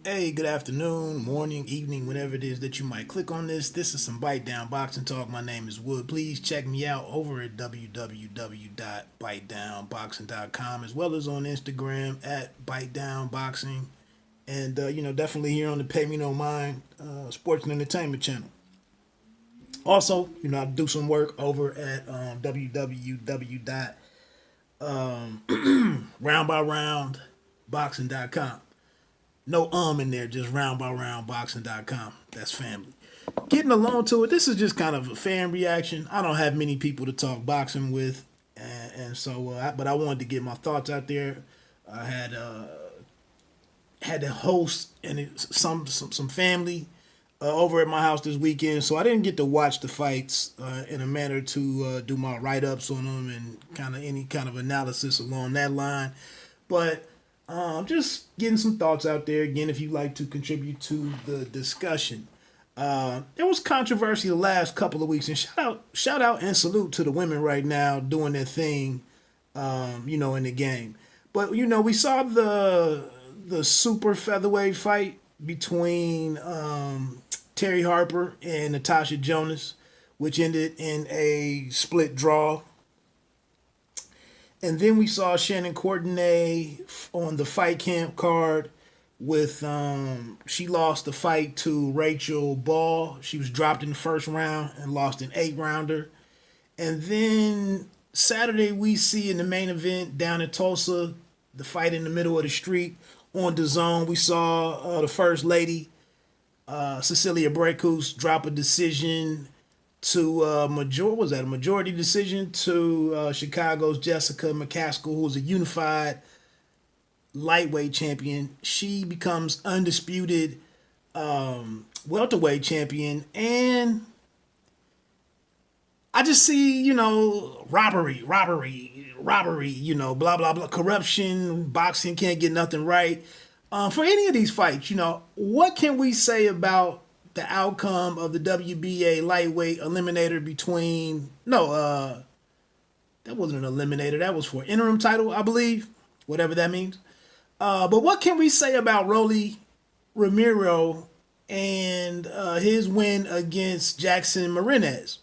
Hey, good afternoon, morning, evening, whenever it is that you might click on this. This is some Bite Down Boxing Talk. My name is Wood. Please check me out over at www.bitedownboxing.com as well as on Instagram at BiteDownBoxing. And, definitely here on the Pay Me No Mind Sports and Entertainment channel. Also, I do some work over at www.roundbyroundboxing.com. No in there, just roundbyroundboxing.com. That's family. Getting along to it, this is just kind of a fan reaction. I don't have many people to talk boxing with, but I wanted to get my thoughts out there. I had to host and some family over at my house this weekend, so I didn't get to watch the fights in a manner to do my write ups on them and kind of any kind of analysis along that line. But just getting some thoughts out there. Again, if you'd like to contribute to the discussion. There was controversy the last couple of weeks, and shout out and salute to the women right now doing their thing, in the game. But we saw the super featherweight fight between Terry Harper and Natasha Jonas, which ended in a split draw. And then we saw Shannon Courtenay on the fight camp card with she lost the fight to Rachel Ball. She was dropped in the first round and lost an 8-rounder. And then Saturday we see in the main event down in Tulsa, the fight in the middle of the street on the zone. We saw the first lady, Cecilia Brækhus, drop a decision to a majority decision to Chicago's Jessica McCaskill, who was a unified lightweight champion. She becomes undisputed welterweight champion, and I just see robbery, blah blah blah, corruption. Boxing can't get nothing right. For any of these fights, what can we say about the outcome of the WBA lightweight eliminator between that wasn't an eliminator, that was for interim title, I believe, whatever that means. But what can we say about Rolly Ramiro and his win against Jackson Marinez?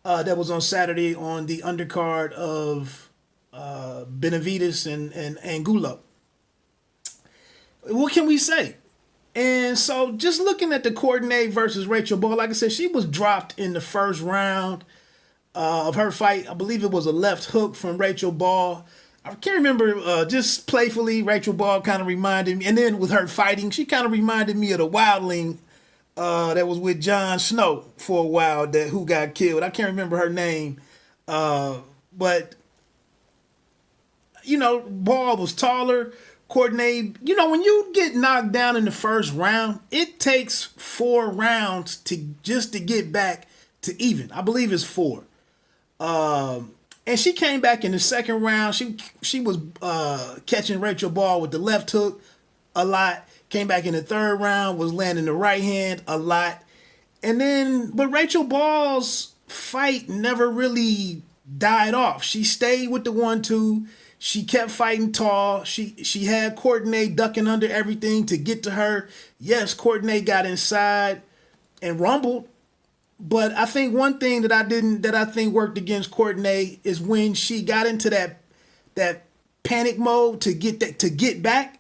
That was on Saturday on the undercard of Benavides and Angulo. What can we say? And so just looking at the Courtenay versus Rachel Ball, like I said, she was dropped in the first round of her fight. I believe it was a left hook from Rachel Ball. I can't remember, just playfully, Rachel Ball kind of reminded me. And then with her fighting, she kind of reminded me of the wildling that was with Jon Snow for a while, who got killed. I can't remember her name. But, Ball was taller. Courtenay, when you get knocked down in the first round, it takes 4 rounds to get back to even. I believe it's 4. And she came back in the second round. She was catching Rachel Ball with the left hook a lot. Came back in the third round, was landing the right hand a lot. But Rachel Ball's fight never really died off. She stayed with the 1-2. She kept fighting tall. She had Courtenay ducking under everything to get to her. Yes, Courtenay got inside and rumbled. But I think one thing that I think worked against Courtenay is when she got into that panic mode to get back.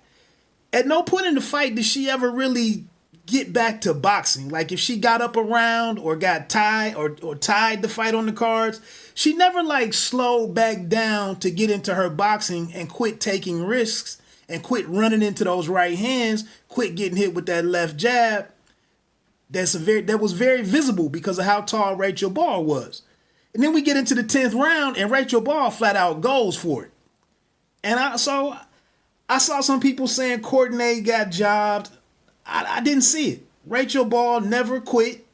At no point in the fight did she ever really get back to boxing. Like if she got up around or got tied or tied the fight on the cards, she never slowed back down to get into her boxing and quit taking risks and quit running into those right hands, quit getting hit with that left jab. That was very visible because of how tall Rachel Ball was. And then we get into the 10th round and Rachel Ball flat out goes for it. And I saw some people saying Courtenay got jobbed. I didn't see it. Rachel Ball never quit.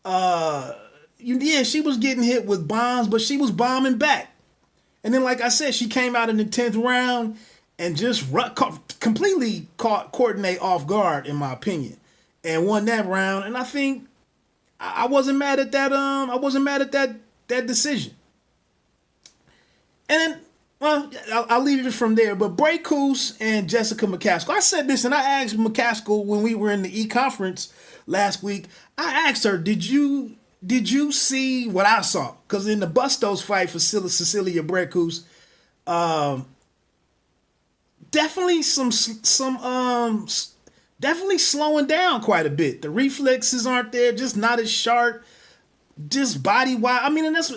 She was getting hit with bombs, but she was bombing back. And then, like I said, she came out in the 10th round and just completely caught Courtenay off guard, in my opinion, and won that round. And I think I wasn't mad at that. I wasn't mad at that decision. And then Well, I'll leave it from there. But Brækhus and Jessica McCaskill. I said this, and I asked McCaskill when we were in the e-conference last week. I asked her, "Did you see what I saw?" Because in the Bustos fight for Cecilia Brækhus, definitely definitely slowing down quite a bit. The reflexes aren't there, just not as sharp, just body wise. I mean, and that's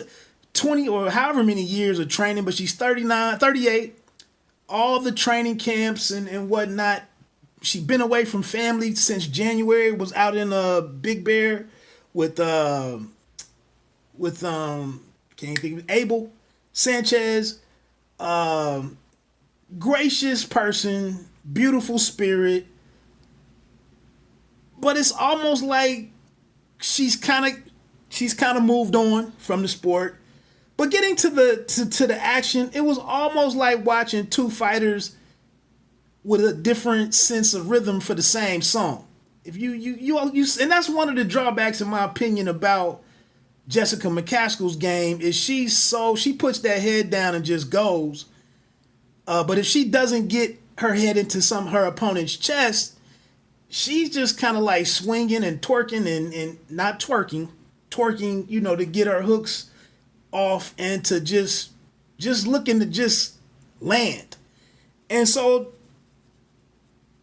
20 or however many years of training, but she's 39, 38. All the training camps and whatnot. She's been away from family since January. Was out in Big Bear with can't think of Abel Sanchez. Gracious person, beautiful spirit, but it's almost like she's kind of moved on from the sport. But getting to the action, it was almost like watching two fighters with a different sense of rhythm for the same song. If you and that's one of the drawbacks, in my opinion, about Jessica McCaskill's game is she puts that head down and just goes. But if she doesn't get her head into her opponent's chest, she's just kind of like swinging and twerking and not twerking, to get her hooks off and to just looking to just land. And so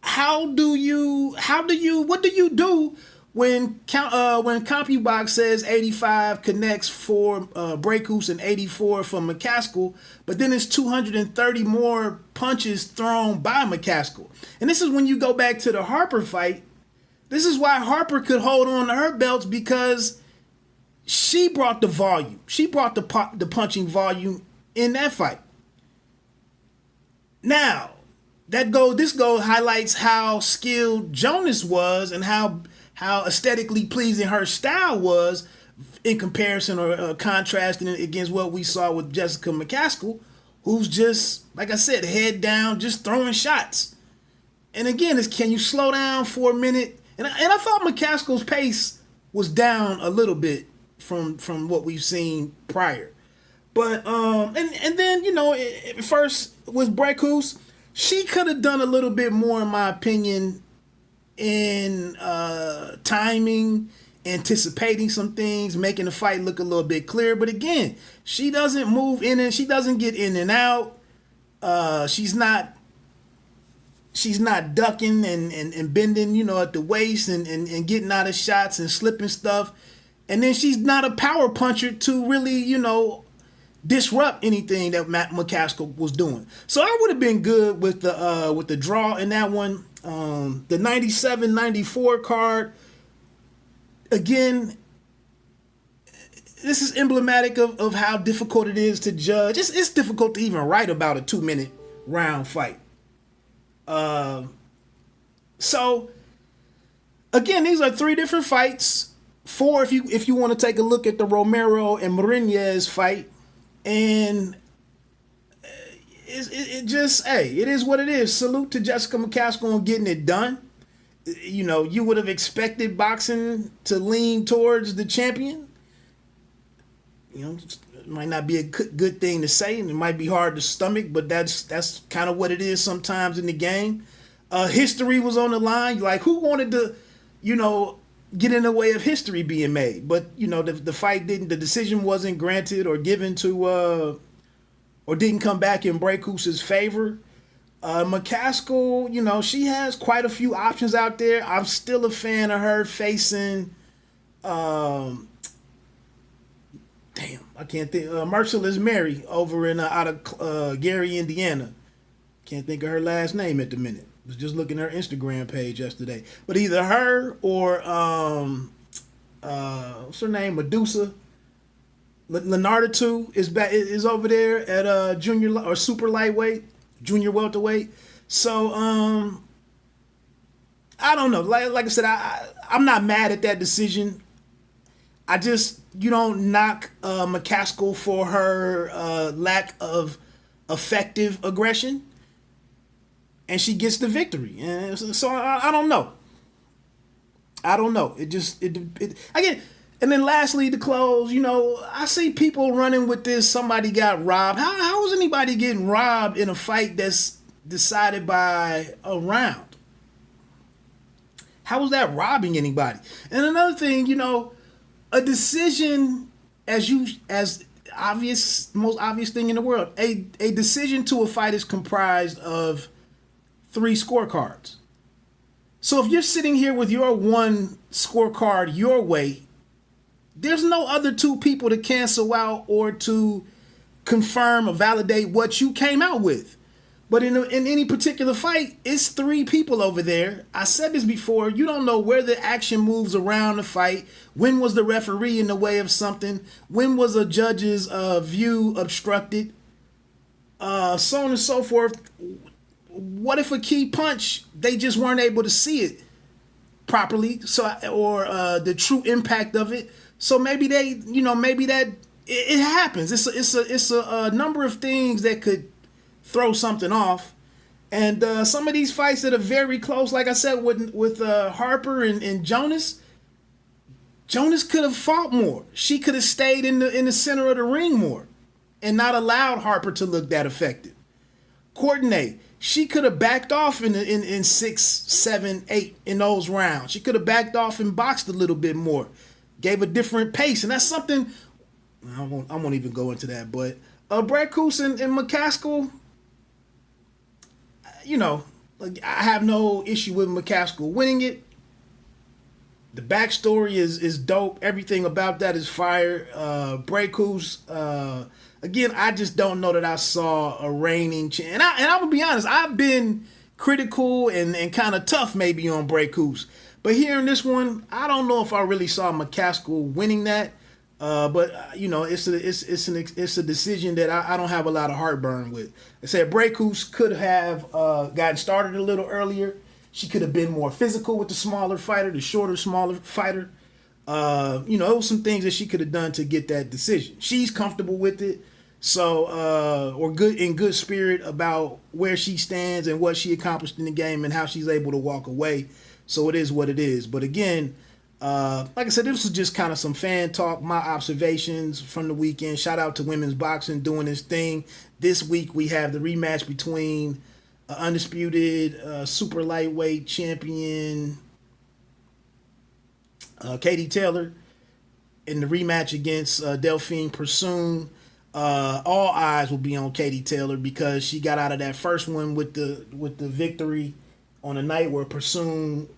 what do you do when CompuBox says 85 connects for Brækhus and 84 for McCaskill, but then it's 230 more punches thrown by McCaskill? And this is when you go back to the Harper fight. This is why Harper could hold on to her belts, because she brought the volume. She brought the punching volume in that fight. Now, this goal highlights how skilled Jonas was and how aesthetically pleasing her style was in comparison or contrasting it against what we saw with Jessica McCaskill, who's just, like I said, head down, just throwing shots. And again, can you slow down for a minute? And I thought McCaskill's pace was down a little bit from what we've seen prior. But and then, first with Brækhus, she could have done a little bit more, in my opinion, in timing, anticipating some things, making the fight look a little bit clearer. But again, she doesn't move in and she doesn't get in and out. She's not ducking and bending, at the waist and getting out of shots and slipping stuff. And then she's not a power puncher to really, disrupt anything that McCaskill was doing. So I would have been good with the draw in that one. The 97-94 card, again, this is emblematic of how difficult it is to judge. It's difficult to even write about a 2-minute round fight. So again, these are 3 different fights. 4 if you want to take a look at the Romero and Marinez fight. And it is what it is. Salute to Jessica McCaskill on getting it done. You would have expected boxing to lean towards the champion. It might not be a good thing to say, and it might be hard to stomach, but that's kind of what it is sometimes in the game. History was on the line. Like, who wanted to, get in the way of history being made? But the fight the decision wasn't granted or given to or didn't come back in Brækhus's favor. McCaskill, she has quite a few options out there. I'm still a fan of her facing I can't think, Merciless Mary over out of Gary, Indiana. Can't think of her last name at the minute. Was just looking at her Instagram page yesterday. But either her or what's her name? Medusa. Leonardo too is over there at junior or super lightweight, junior welterweight. So I don't know. Like I said, I'm not mad at that decision. I just, you don't knock McCaskill for her lack of effective aggression. And she gets the victory. And so I don't know. It again, And then lastly, to close, I see people running with this. Somebody got robbed. How is anybody getting robbed in a fight that's decided by a round? How was that robbing anybody? And another thing, a decision as most obvious thing in the world, a decision to a fight is comprised of 3 scorecards. So if you're sitting here with your one scorecard your way, there's no other 2 people to cancel out or to confirm or validate what you came out with. But in any particular fight, it's 3 people over there. I said this before. You don't know where the action moves around the fight. When was the referee in the way of something? When was a judge's view obstructed? So on and so forth. What if a key punch, they just weren't able to see it properly, or the true impact of it? So maybe maybe that it happens. It's a number of things that could throw something off. And some of these fights that are very close, like I said, with Harper and Jonas could have fought more. She could have stayed in the center of the ring more and not allowed Harper to look that effective. Courtenay, she could have backed off in 6, 7, 8 in those rounds. She could have backed off and boxed a little bit more, gave a different pace. And that's something, I won't even go into that, but Brækhus and McCaskill, I have no issue with McCaskill winning it. The backstory is dope. Everything about that is fire. Brækhus, again, I just don't know that I saw a reigning champ. And I'm going to be honest, I've been critical and kind of tough maybe on Brækhus. But here in this one, I don't know if I really saw McCaskill winning that. But it's a decision that I don't have a lot of heartburn with. I said Brækhus could have gotten started a little earlier. She could have been more physical with the smaller fighter, the shorter, smaller fighter. There was some things that she could have done to get that decision. She's comfortable with it, so or in good spirit about where she stands and what she accomplished in the game and how she's able to walk away. So it is what it is. But again, like I said, this was just kind of some fan talk, my observations from the weekend. Shout out to women's boxing doing this thing. This week we have the rematch between undisputed super lightweight champion Katie Taylor in the rematch against Delphine Persoon. All eyes will be on Katie Taylor because she got out of that first one with the victory on a night where Persoon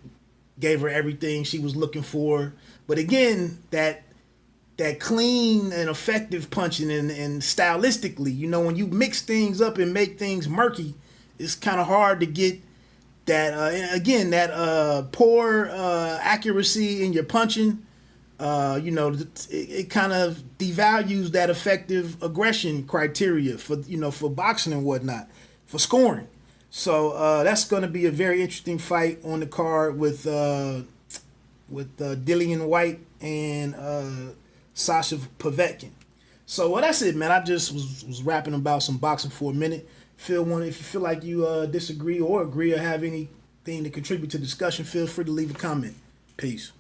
gave her everything she was looking for. But again, that clean and effective punching and stylistically, when you mix things up and make things murky, it's kind of hard to get that poor accuracy in your punching. It kind of devalues that effective aggression criteria for boxing and whatnot, for scoring. So that's going to be a very interesting fight on the card with Dillian White and Sasha Povetkin. So that's it, man. I just was rapping about some boxing for a minute. If you feel like you disagree or agree or have anything to contribute to the discussion, feel free to leave a comment. Peace.